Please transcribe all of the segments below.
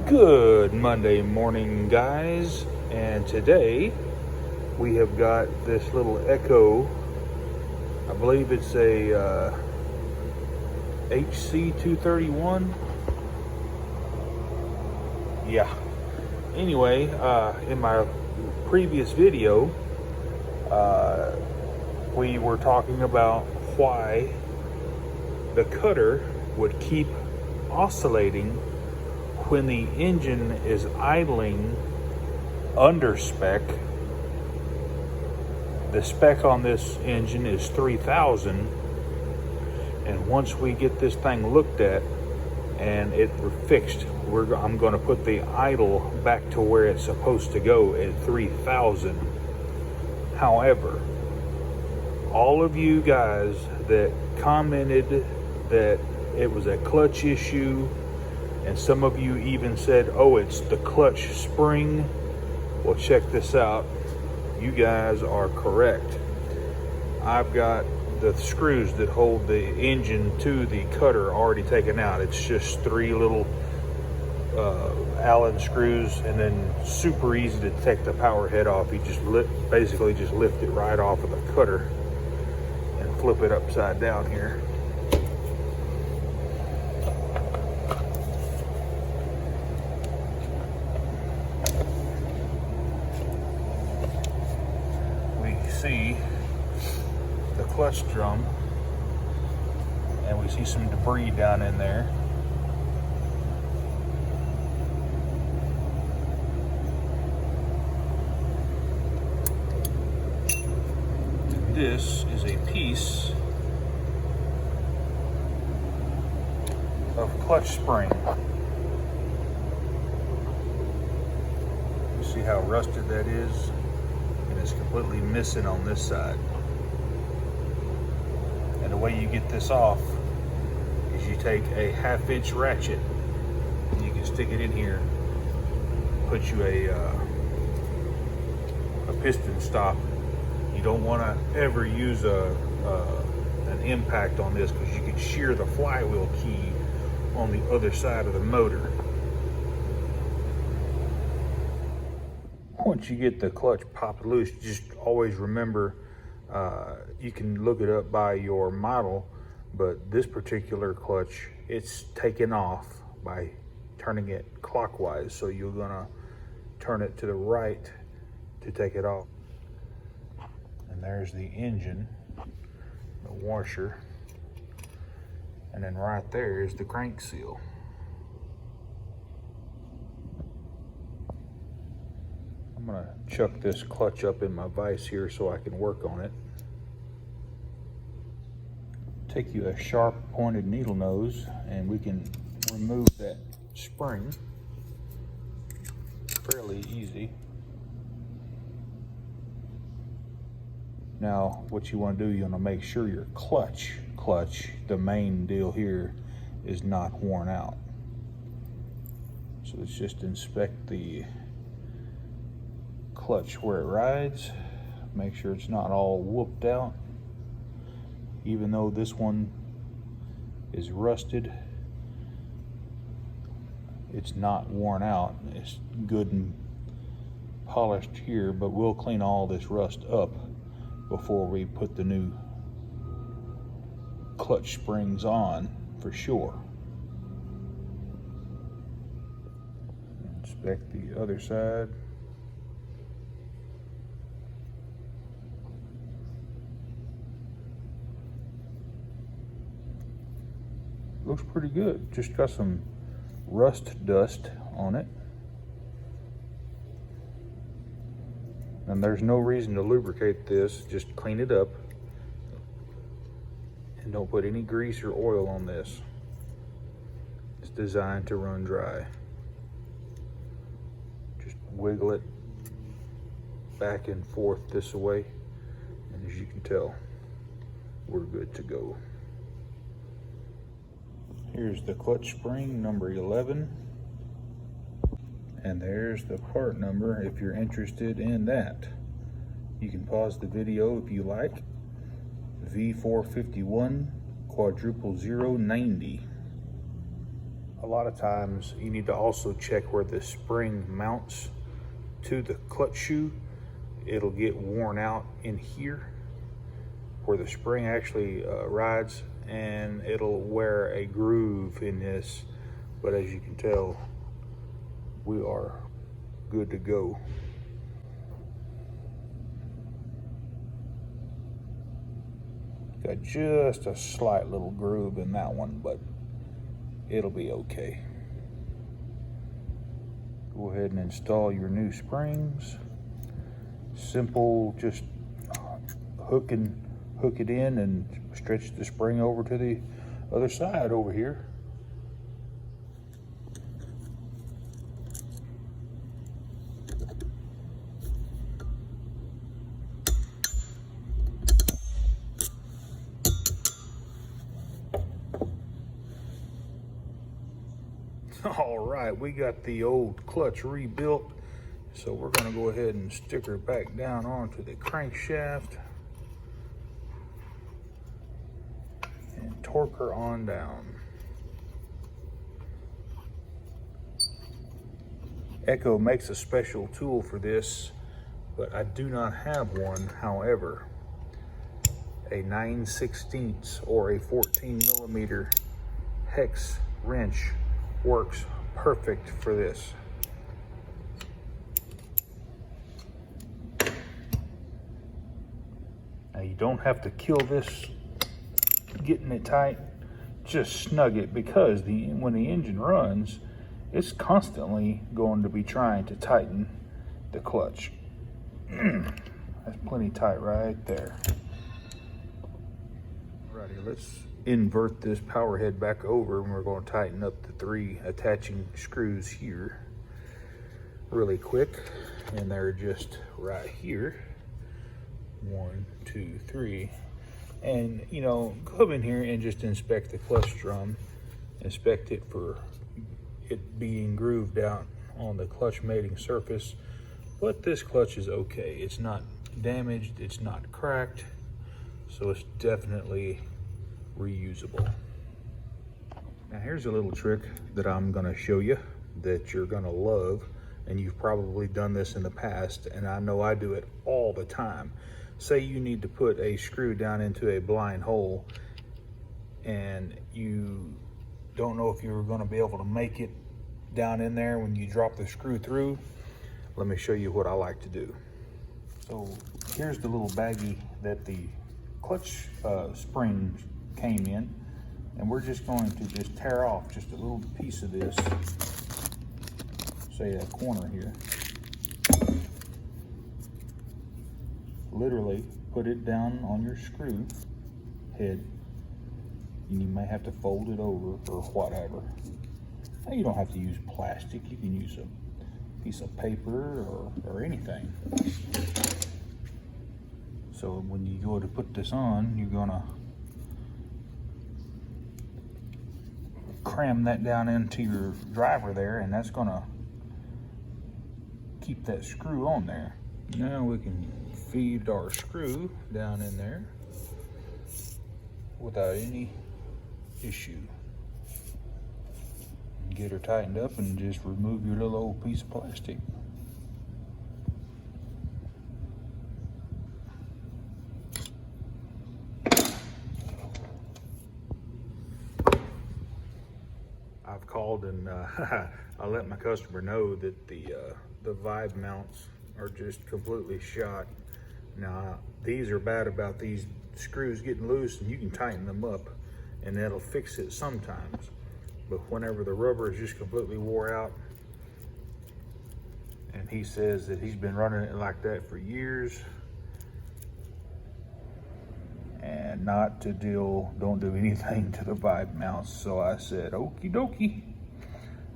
Good Monday morning, guys, and today we have got this little Echo. I believe it's a HC231. Yeah. Anyway, in my previous video, we were talking about why the cutter would keep oscillating when the engine is idling under spec. The spec on this engine is 3000, and once we get this thing looked at and it fixed, I'm going to put the idle back to where it's supposed to go at 3000. However, all of you guys that commented that it was a clutch issue, and some of you even said, oh, it's the clutch spring. Well, check this out. You guys are correct. I've got the screws that hold the engine to the cutter already taken out. It's just 3 little Allen screws, and then super easy to take the power head off. You just basically just lift it right off of the cutter and flip it upside down here. See the clutch drum, and we see some debris down in there. This is a piece of clutch spring. You see how rusted that is? It's completely missing on this side. And the way you get this off is you take a 1/2-inch ratchet and you can stick it in here, put you a piston stop. You don't want to ever use an impact on this, because you can shear the flywheel key on the other side of the motor. Once you get the clutch popped loose, just always remember, you can look it up by your model, but this particular clutch, it's taken off by turning it clockwise. So you're gonna turn it to the right to take it off. And there's the engine, the washer, and then right there is the crank seal. I'm gonna chuck this clutch up in my vise here so I can work on it. Take you a sharp pointed needle nose and we can remove that spring fairly easy. Now what you want to do, you want to make sure your clutch, the main deal here, is not worn out. So let's just inspect the clutch where it rides, make sure it's not all whooped out. Even though this one is rusted, it's not worn out. It's good and polished here, but we'll clean all this rust up before we put the new clutch springs on for sure. Inspect the other side. Looks pretty good. Just got some rust dust on it. And there's no reason to lubricate this. Just clean it up. And don't put any grease or oil on this. It's designed to run dry. Just wiggle it back and forth this way. And as you can tell, we're good to go. Here's the clutch spring, number 11. And there's the part number if you're interested in that. You can pause the video if you like. V451 quadruple 090. a lot of times you need to also check where the spring mounts to the clutch shoe. It'll get worn out in here where the spring actually rides, and it'll wear a groove in this. But as you can tell, we are good to go. Got just a slight little groove in that one, but it'll be okay. Go ahead and install your new springs. Simple, just hook it in and stretch the spring over to the other side over here. All right, we got the old clutch rebuilt, so we're going to go ahead and stick her back down onto the crankshaft and torque her on down. Echo makes a special tool for this, but I do not have one. However, a 9/16 or a 14 millimeter hex wrench works perfect for this. Now you don't have to kill this getting it tight, just snug it, because when the engine runs, it's constantly going to be trying to tighten the clutch. That's plenty tight right there. Alrighty, let's invert this power head back over, and we're going to tighten up the 3 attaching screws here really quick, and they're just right here. 1, 2, 3. And you know, come in here and just inspect the clutch drum, inspect it for it being grooved out on the clutch mating surface. But this clutch is okay. It's not damaged, it's not cracked, so it's definitely reusable. Now here's a little trick that I'm gonna show you that you're gonna love, and you've probably done this in the past, and I know I do it all the time. Say you need to put a screw down into a blind hole and you don't know if you're gonna be able to make it down in there when you drop the screw through. Let me show you what I like to do. So here's the little baggie that the clutch spring came in, and we're just going to just tear off just a little piece of this, say a corner here. Literally put it down on your screw head. You may have to fold it over or whatever. Now, you don't have to use plastic. You can use a piece of paper or anything. So when you go to put this on, you're gonna cram that down into your driver there, and that's gonna keep that screw on there. Now we can feed our screw down in there without any issue. Get her tightened up and just remove your little old piece of plastic. I've called and I let my customer know that the vibe mounts are just completely shot. Now these are bad about these screws getting loose, and you can tighten them up and that'll fix it sometimes. But whenever the rubber is just completely wore out, and he says that he's been running it like that for years, and not to don't do anything to the vibe mounts. So I said, okie dokie.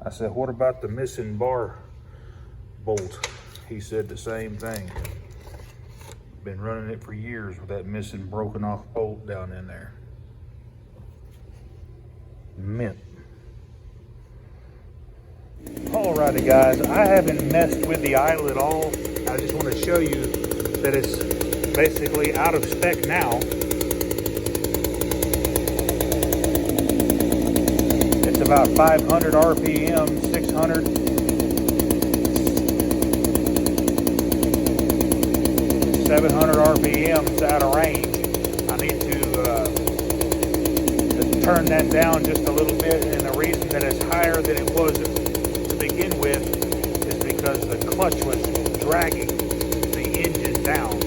I said, what about the missing bar bolt? He said the same thing. Been running it for years with that missing broken off bolt down in there. Mint. Alrighty guys, I haven't messed with the idle at all. I just want to show you that it's basically out of spec now. It's about 500 RPM, 600. 700 RPMs out of range. I need to turn that down just a little bit, and the reason that it's higher than it was to begin with is because the clutch was dragging the engine down.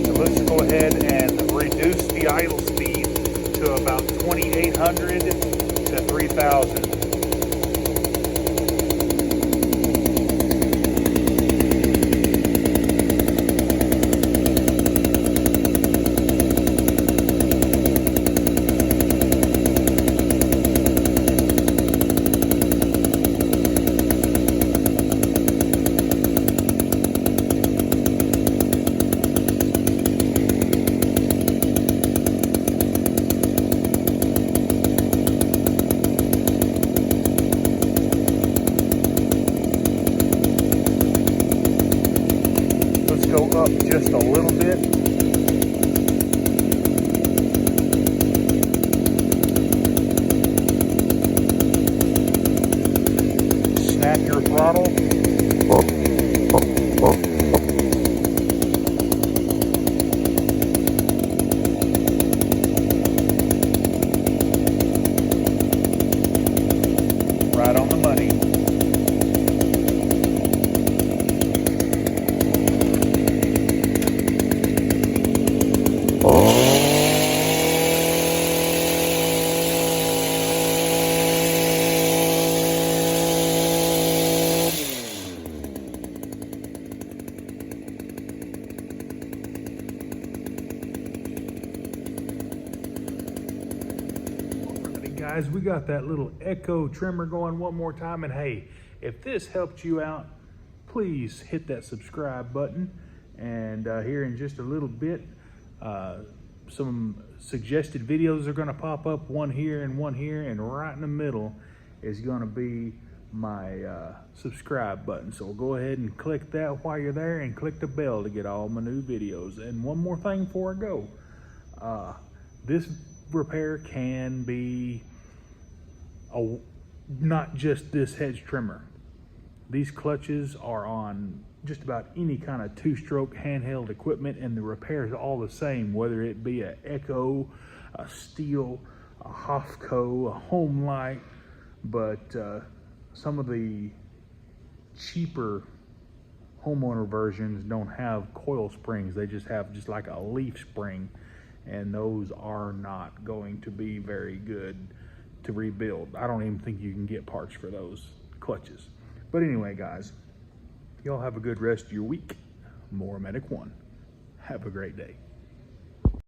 So let's go ahead and reduce the idle speed to about 2,800 to 3,000. Go up just a little bit. Snap your throttle. Right on the money. Guys, we got that little echo trimmer going one more time, and hey, if this helped you out, please hit that subscribe button. And here in just a little bit, some suggested videos are going to pop up, one here, and right in the middle is going to be my subscribe button. So go ahead and click that while you're there, and click the bell to get all my new videos. And one more thing before I go, this repair can be not just this hedge trimmer. These clutches are on just about any kind of two-stroke handheld equipment, and the repair is all the same, whether it be a Echo, a Steel, a Hofco, a Home Light. But some of the cheaper homeowner versions don't have coil springs. They just have like a leaf spring, and those are not going to be very good to rebuild. I don't even think you can get parts for those clutches. But anyway, guys, y'all have a good rest of your week. More Medic One. Have a great day.